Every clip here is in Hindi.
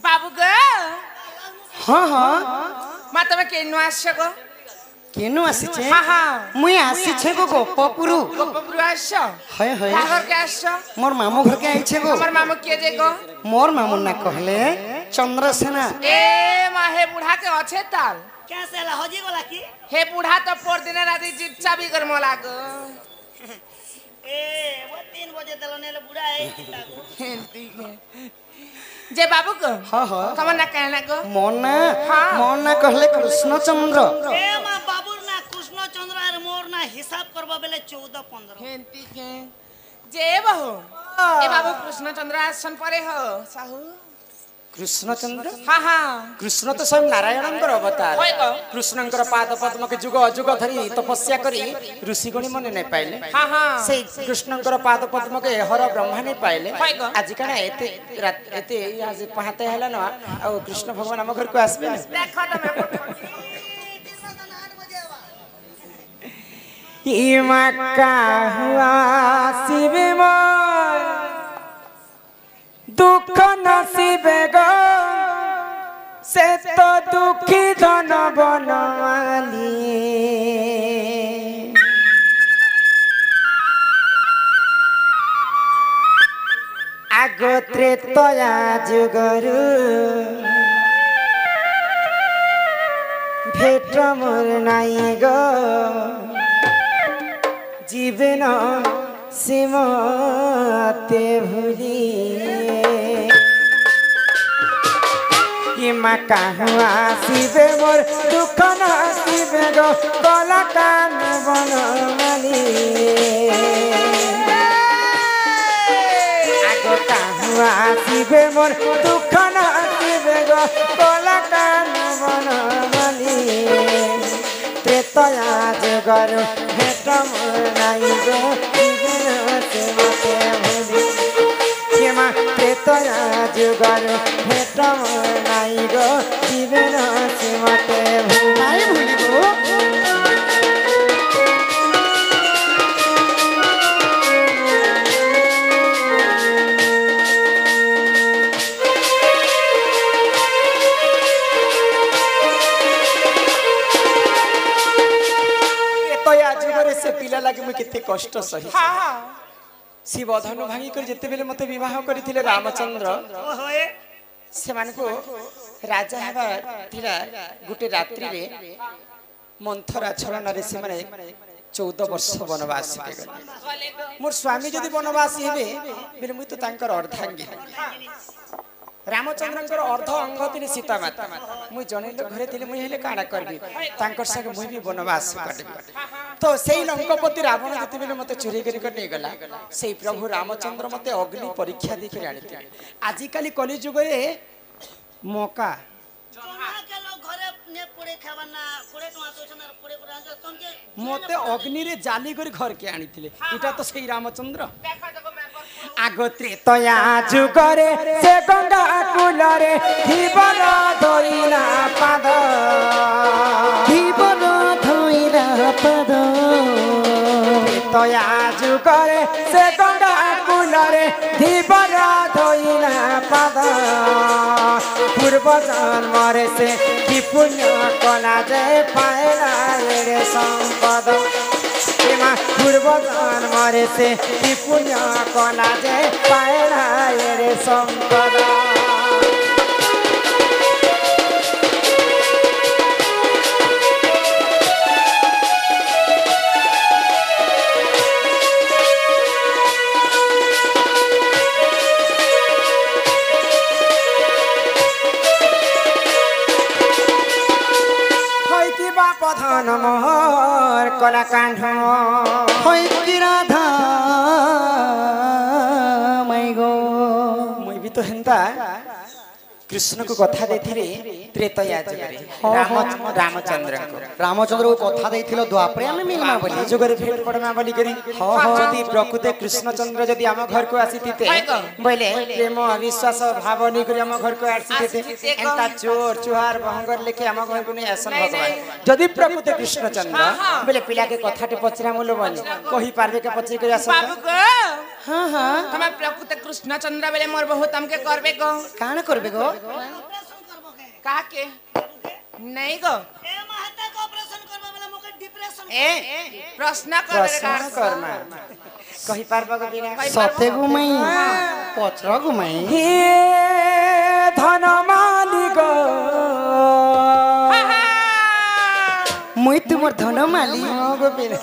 बाबू गो हाँ हाँ मा तमे केनु आछे गो केनु आसीछे हाँ हाँ मुई आसीछे गो गोपपुरु गोपपुरु आछो हाय हाय घर के आछो मोर मामू घर के आइछे गो हमर मामू के जे गो मोर मामू ना कहले चंद्रसेना ए मा हे बुढ़ा के अच्छे ताल कैसे ला होजी गोला की हे बुढ़ा तो पोर दिन राती जिच्चा भी कर मोला गो ए वो 3 बजे दलो ने बुढ़ा है ठीक है जे बाबू को हाँ हाँ कमन ना कहना गो मोना कहले कृष्णचंद्र ए मा बाबू ना कृष्णचंद्र और मोर ना हिसाब करबा बेले 14 15 ठीक है जे बहू ए बाबू कृष्णचंद्र आसन परे हो साहू कृष्णचंद्र हाँ हाँ कृष्ण तो स्वयं नारायणंकर अवतार होय गो कृष्णंकर पाद पद्म के जुग अजुग धरी तपस्या करी ऋषिगणी मने नहीं पाइले हाँ हाँ से कृष्णंकर पाद पद्म के हर ब्रह्मा नहीं पाइले होय गो आज कना एते आज पहाते हला न आ कृष्ण भगवान हम घर को आसबे देखो तमे इमा का हुआ शिवे मोर दुख नसीबे गो से तो दुखी धन बनवाली आगो त्रेतया जुगरु भेट मोर नाई गो जीवन सीमते भूली इमा कहवा शिवे मोर दुख नसीबे गो गला कान बनवाली आगो कहवा शिवे मोर दुख नसीबे गो गला कान बनवाली त्रेतया जुगर भेट मोर नाई गो जीवन सीमते भूली क्षमा त्रेतया जुगर भेट मोर नाई गो जीवन सीमते भूली गो त्रेतया जुगर से पिला लागे मुई केते कष्ट सही हाँ हाँ शिव धनु भांगी कर जेते बेले मते विवाह करथिले रामचंद्र ओहो ए से मानको राजा हवा थिला गुटे रात्रि रे मंथरा छलन रे से माने 14 वर्ष वनवास के गले मोर स्वामी जदी वनवासी हेबे बेले मुई तो तांकर अर्धांगी रामचंद्रंकर अर्ध अंग थिले सीता माता मुई जने घरे थिले मुई हेले काडा करबी तांकर संग मुई भी वनवास करबी तो सेई लंकापति रावण जति बेले मते चोरी करी कर नै गला सेई प्रभु रामचंद्र मते अग्नि परीक्षा देखि आनिथिले आजि काली कलि जुग रे मौका चोना के लोग घरे ने पुड़े खावा ना पुड़े टमा तो ना पुड़े पुरा तम के मते अग्नि रे जाली कर घर के आनिथिले इटा तो सेई रामचंद्र देखो देखो मैं आगो त्रेतया जुगरे से गंगा कुलरे धीवर धोइला पाद धीवर धोइला पाद त्रेतया जुगरे से गंगा कुलरे धीवर धोइला पाद पूर्व जन्म रे से कि पुण्य कला जय पाएला रे संपद पूर्व जन्म रे से कि पुण्य कला जय पाएला रे संपद धन मोहर कला कांड होय कि राधा मै गो मुई भी तो हेंता कृष्ण को कथा देथिले त्रेतया जुगरे रामचंद्र को कथा देथिलो द्वापरे हम मिलमा बोली जुगरे भेट पड़मा बोली करी जदी प्रकृति कृष्णचंद्र जदी हम घर को आसीते बोले प्रेम अविश्वास भाव नै करी हम घर को आसीते एंता चोर चुहार बहंगर लेके हम घर को नै आसन भगवान जदी प्रकृति कृष्णचंद्र बोले पिला के कथाटे पचरा मुलो बोली कहि पारबे के पचरी करी आसन बाबू को हाँ हाँ तमे प्रकृत कृष्णचंद्र बेले मोर बहुत हमके करबे गो काण करबे गो ऑपरेशन करबो के का के नहीं गो ए महता को ऑपरेशन करबो वाला मोके डिप्रेशन ए प्रश्न कर प्रश्न करमा कहि पारबा गो बिना कहि सते पारबा। गुमाई पत्र गुमाई हे धन मालिक मुई तुमर धन माली गो बिना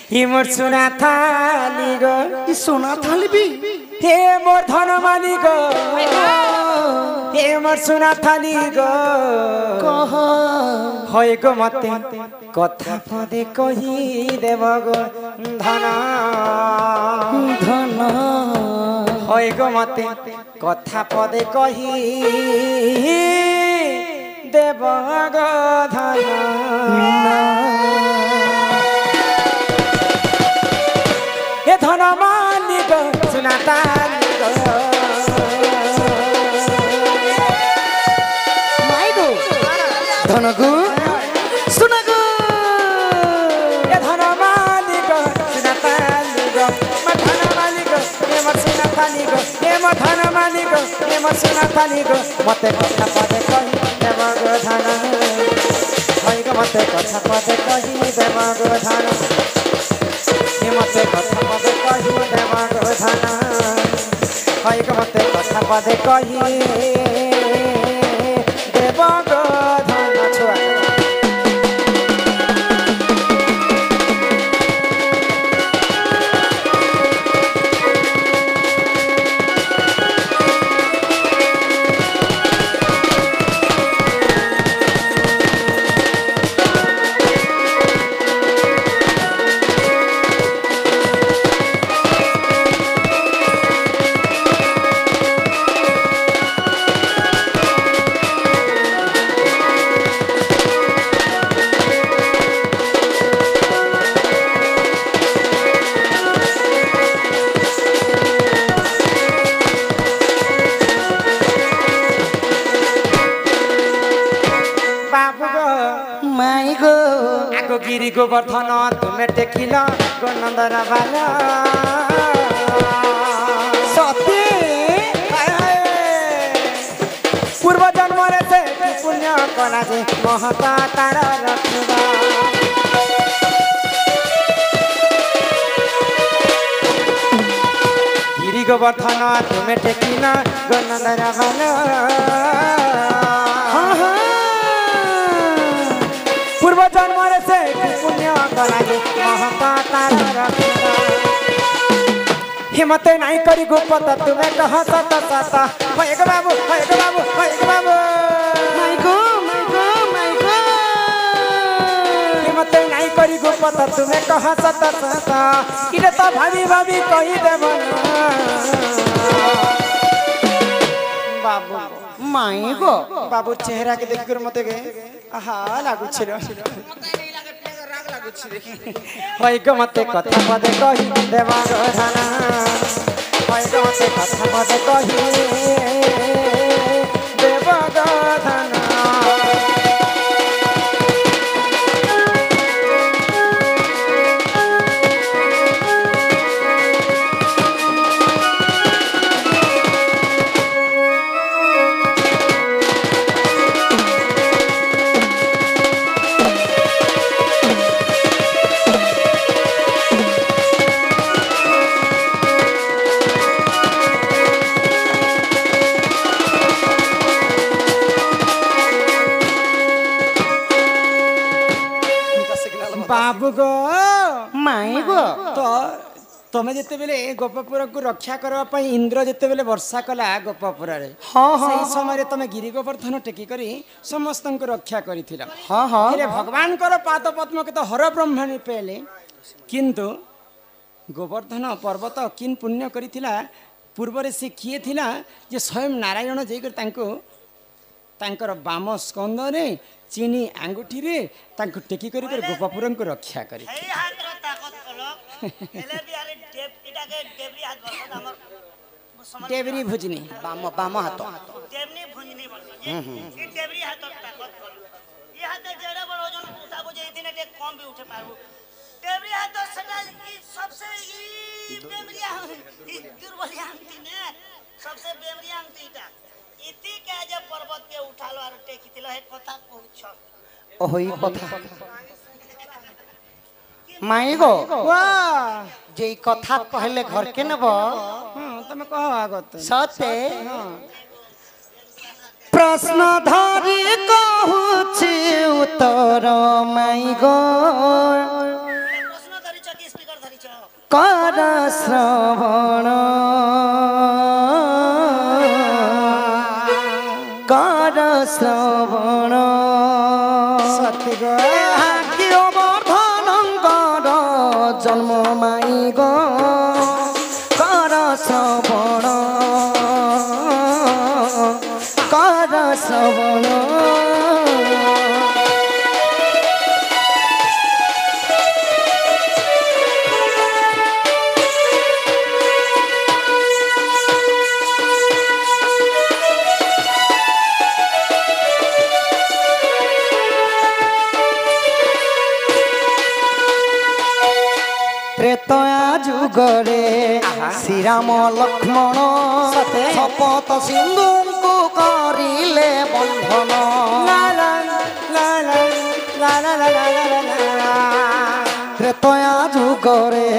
हि मोर सुना थाली गो ई सोना थालबी हे मोर धन मालिक हे मोर सुना थाली गो कह হয় গো মতে কথা পদে কহি দেব গো ধন ধন হয় গো মতে কথা পদে কহি দেব গো ধন এ ধন মালিক সোনা তালি গো মাই গো ধন গো সোনা গো এ ধন মালিক সোনা তালি গো মা ধন মালিক এ মা সোনা তালি গো এ মা ধন মালিক এ মা সোনা তালি গো মতে কথা পদে কহি দেব গো ধন হয় গো মতে কথা পদে কহি দেব গো ধন এ মতে কথা পদে কহি দেব গো ধন হয় গো মতে কথা পদে কহি দেব গো ধন ছোয়া বাবু গো মাই গো আগো গিরি গোবর্ধন তুমি টেকিল গো নন্দন বালা সতে পূর্ব জন্মরে সে কি পুণ্য করা যে মহতা তার রখিবা গিরি গোবর্ধন তুমি টেকিল গো নন্দন বালা পূর্ব জন্মরে সে কি পুণ্য করা যে মহতা তার রখিবা हिम्मत नहीं करी गुप्त तुम्हें कहा सत सत होए गो बाबू होए गो बाबू होए गो बाबू মাই গো মাই গো মাই গো हिम्मत नहीं करी गुप्त तुम्हें कहा सत सत इले तो भाभी भाभी कही देब बाबू মাই গো बाबू चेहरा के देख कर मते गे आहा लागु छिलो मते नहीं लागे प्लेग राग लागु छी देखि होए गो मते कथा पदे कही देब गो धन होए गो मते कथा पदे कही देब गो धन बाबू गो माई गो तो तमे जेते बेले गोपपुर को रक्षा करबा पई इंद्र जेते बेले वर्षा कला गोपपुर रे हाँ, हाँ, सही समय रे तमे गिरि गोवर्धन टेकी करी समस्तन को रक्षा करिथिला हाँ हाँ हेले भगवान कर पाद पद्म के तो हर ब्रह्मणी पेले किंतु गोवर्धन पर्वत किन पुण्य करिथिला पूर्व रे से किए थिला जे स्वयं नारायण जेकर तांको तांकर बाम स्कंद रे चीनी आंगुठी रे तांको टेकी करी कर गोपपुरन को रक्षा करी এই হাতর তাকত কলো এলে বিয়ারে ডেব এটাকে ডেবরি হাত বলছ আমার সমাজ देवरी भुजनी বাম বাম হাত ডেবনি ভুঞ্জনি বলছ এই ডেবরি হাতর তাকত কলো এই হাতে যেড়ে বড় ওজন উঠাবো যে এদিনে তে কম বি উঠে পারবো बेमरिया तो सदा ई सबसे ई बेमरिया ई दुर्बलिया अंती ने सबसे बेमरिया अंती ता इति के जे पर्वत के उठालो और टेकितिलो हे कथा पहुंच ओही কথা माई गो वाह जे ई কথা कहले घर के नेब हां तमे कह आगत सते प्रश्न धरी कहूची उत्तर माई गो प्रश्न धरि छ कि स्पीकर धरि छ कर श्रवण कर श्रवण सत्य गो हाकियो वर्धन कर जन्म माई गो कर श्रवण कर श्रवण त्रेतया जुगरे श्रीराम लक्ष्मण शपथ सिंधु को करिले बंधन त्रेतया जुगरे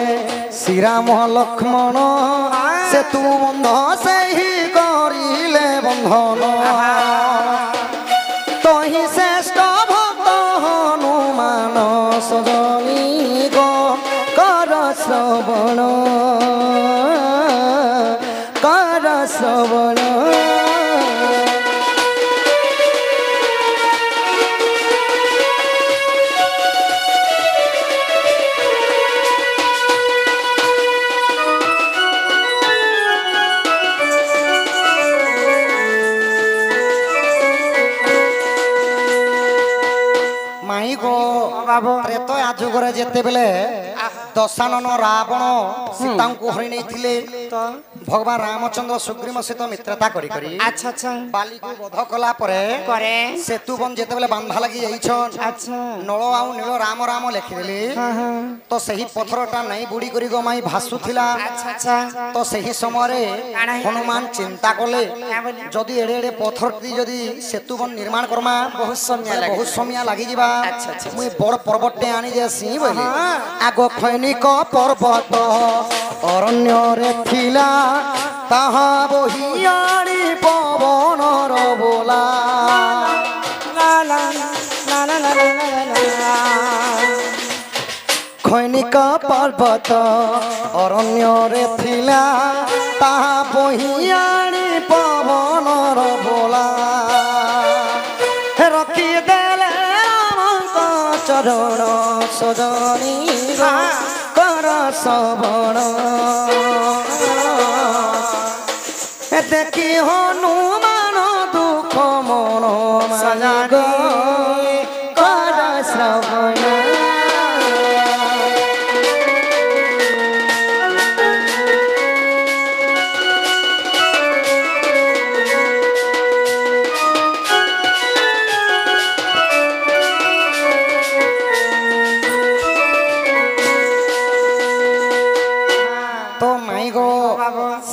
श्रीराम लक्ष्मण सेतु बंध से ही करिले बंधन तहि श्रेष्ठ भक्त हनुमान सजनी गो कर श्रवण कर श्रवण माई गो बाबू त्रेत आजुगरे जेते बेले दशानन रावण सीता को हरि नहीं थिले भगवान रामचंद्र सुग्रीव सहित मित्रता करी करी अच्छा अच्छा बाली को वध कला परे करे सेतु बन जेते बेले बांधा लगी जाइछन अच्छा नळ आउ नील राम राम लिखि देली तो सही पत्थरटा नहीं बुड़ी करी गो माई भासुथिला अच्छा अच्छा तो सही समय रे हनुमान चिंता कले जदि एडे एडे पत्थरटी जदि सेतु बन निर्माण करमा बहुत समय लागि जिबा मुई बड़ पर्वतटे आनी जेसी बोली आगो खैनिक पर्वत अरण्य रे थिला ताहा बहियाणी पवनर बोला खैनिक पर्वत अरण्य रे थिला ताहा बहियाणी पवनर बोला रखी देले रामक चरण सजनी कर श्रवण देखी हनुमान दुख मन सजाग कर श्रवण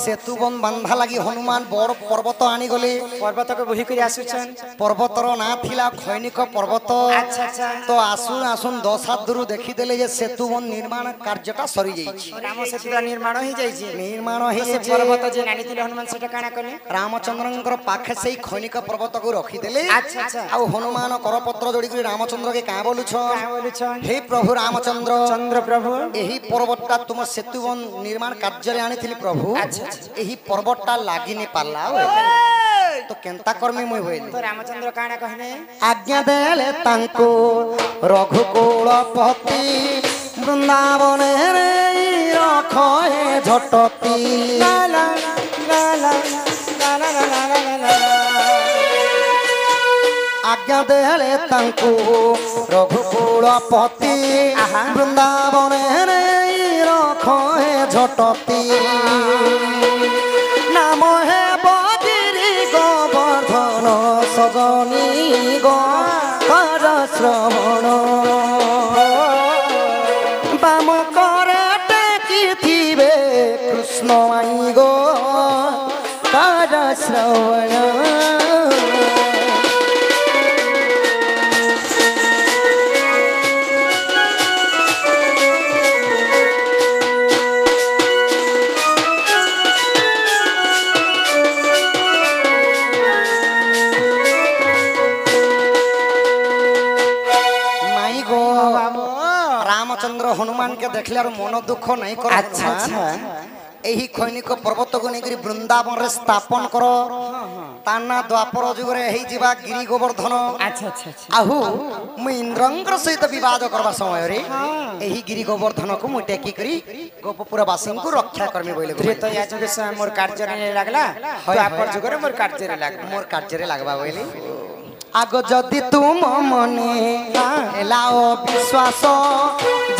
सेतु बन बांधा लगी हनुमान बड़ पर्वत आनी गले पर्वत को बही कर आसुछन पर्वतर ना थिला खैनिक पर्वत अच्छा अच्छा तो आसुन आसुन 10 हाथ दूर देखि देले जे सेतु बन निर्माण कार्यटा सरी जाइछि राम सेतु निर्माण हो जाइछि निर्माण हो से पर्वत जे नानी थिले हनुमान सेटा काना कले रामचंद्रंकर पाखे सेई खैनिक पर्वत को रखि देले अच्छा अच्छा आ हनुमान करपत्र जोड़ी कर रामचंद्र के का बोलु छ हे प्रभु रामचंद्र चंद्र प्रभु एही पर्वतटा तुम सेतु बन निर्माण कार्य रे आनी थिली प्रभु एही पर्वतटा लागि नि पाला तो केंता कर्मी मुई होइल तो रामचंद्र काना कहने आज्ञा देले तांको रघुकुलपति वृंदावन रे रखे झटती ला ला ला ला ला ला ला ला आज्ञा देले तांको रघुकुलपति वृंदावन रे रखे झटती नाम है बगिरी गोवर्धन सजनी गो कर श्रवण हनुमान के देखले और मन दुख नहीं कर अच्छा अच्छा एही खैनिक पर्वत को नेकरी वृंदावन रे स्थापन करो ताना द्वापर जुग रे एही जीवा गिरी गोवर्धन अच्छा अच्छा अच्छा आहु मु इंद्रंकर सहित विवाद करबा समय रे एही गिरी गोवर्धन को मु टेकी करी गोपपुर वासी को रक्षा करमी बोले त्रेतया जुग से मोर कार्य रे लागला द्वापर जुग रे मोर कार्य रे लागला मोर कार्य रे लागबा बोले आगो जदि तुम मने लाओ विश्वास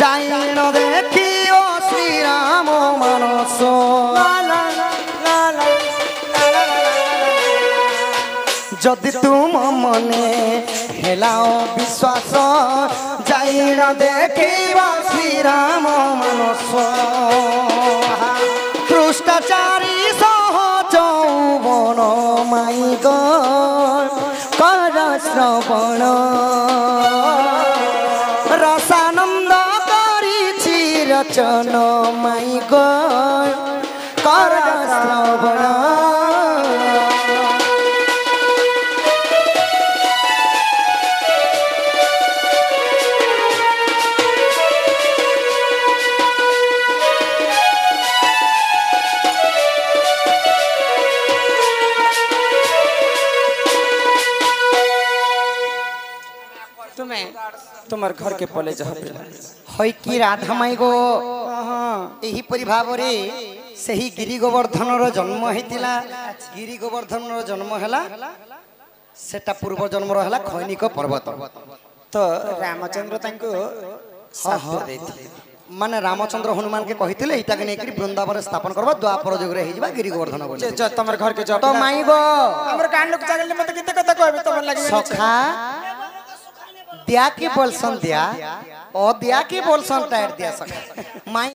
जाइन देखियो श्री राम मानस जदि तुम मने हेलाओ विश्वास जाइन देखियो श्री राम मानस भ्रष्टाचारी सह चौवन माई कर श्रवण रसानंद करिछि रचन माई कर श्रवण तुम्हार घर के पले जह हई कि राधा माई गो एही परि भाव रे सही गिरी गोवर्धन रो जन्म हेतिला गिरी गोवर्धन रो जन्म हैला सेटा पूर्व जन्म रो हैला खैनिक पर्वत तो रामचंद्र तांको साथ देथिले माने रामचंद्र हनुमान के कहिथिले इटा के नेकरी वृंदावन स्थापन करबा द्वापर जुग रे हेजिबा गिरी गोवर्धन बोले जो तुम्हार घर के जो तो माई गो हमर कान लोग जागले मत किते कथा कहबे तमन लागे सखा दिया के बोलसन दिया ओ दिया के बोलसन टायर दिया सखा माई